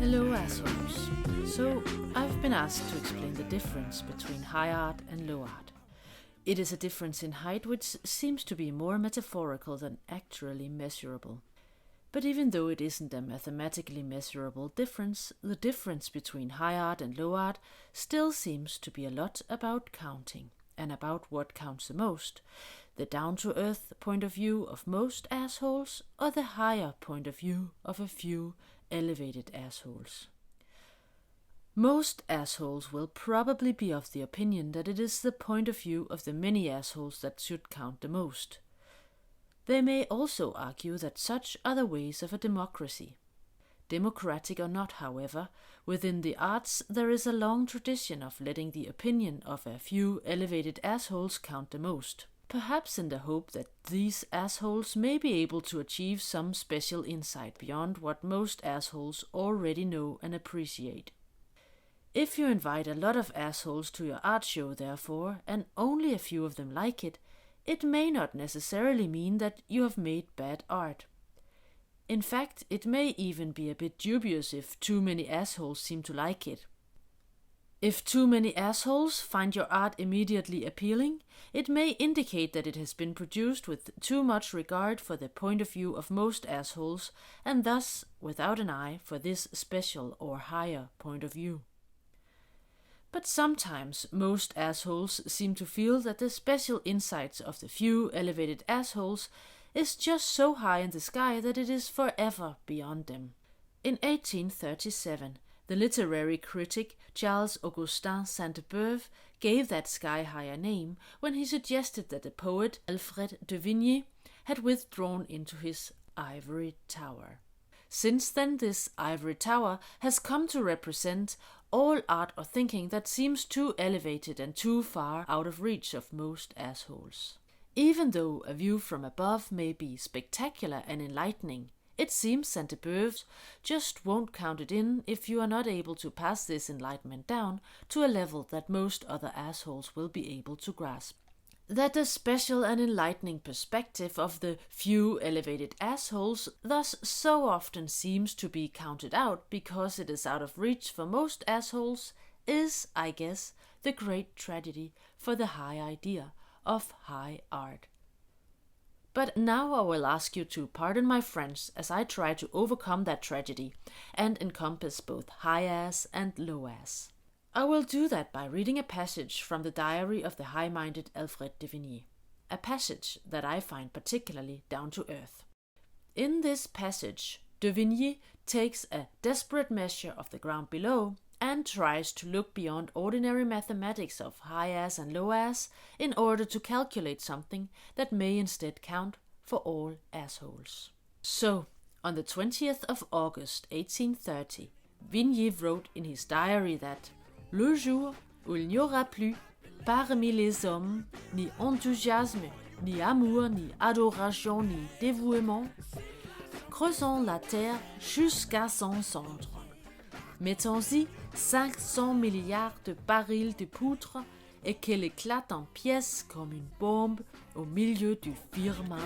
Hello assholes. So, I've been asked to explain the difference between high art and low art. It is a difference in height which seems to be more metaphorical than actually measurable. But even though it isn't a mathematically measurable difference, the difference between high art and low art still seems to be a lot about counting, and about what counts the most, the down-to-earth point of view of most assholes, or the higher point of view of a few elevated assholes. Most assholes will probably be of the opinion that it is the point of view of the many assholes that should count the most. They may also argue that such are the ways of a democracy. Democratic or not, however, within the arts there is a long tradition of letting the opinion of a few elevated assholes count the most, perhaps in the hope that these assholes may be able to achieve some special insight beyond what most assholes already know and appreciate. If you invite a lot of assholes to your art show, therefore, and only a few of them like it, it may not necessarily mean that you have made bad art. In fact, it may even be a bit dubious if too many assholes seem to like it. If too many assholes find your art immediately appealing, it may indicate that it has been produced with too much regard for the point of view of most assholes, and thus without an eye for this special or higher point of view. But sometimes most assholes seem to feel that the special insights of the few elevated assholes is just so high in the sky that it is forever beyond them. In 1837, the literary critic Charles-Augustin Sainte-Beuve gave that sky high a name when he suggested that the poet Alfred de Vigny had withdrawn into his ivory tower. Since then, this ivory tower has come to represent all art or thinking that seems too elevated and too far out of reach of most assholes. Even though a view from above may be spectacular and enlightening, it seems Sainte-Beuve just won't count it in if you are not able to pass this enlightenment down to a level that most other assholes will be able to grasp. That the special and enlightening perspective of the few elevated assholes thus so often seems to be counted out because it is out of reach for most assholes is, I guess, the great tragedy for the high idea of high art. But now I will ask you to pardon my French as I try to overcome that tragedy and encompass both high ass and low ass. I will do that by reading a passage from the diary of the high-minded Alfred de Vigny, a passage that I find particularly down to earth. In this passage, de Vigny takes a desperate measure of the ground below and tries to look beyond ordinary mathematics of high ass and low ass in order to calculate something that may instead count for all assholes. So, on the 20th of August 1830, Vigny wrote in his diary that le jour où il n'y aura plus, parmi les hommes, ni enthousiasme, ni amour, ni adoration, ni dévouement, creusons la terre jusqu'à son centre. Mettons-y 500 milliards de barils de poutre et qu'elle éclate en pièces comme une bombe au milieu du firmament.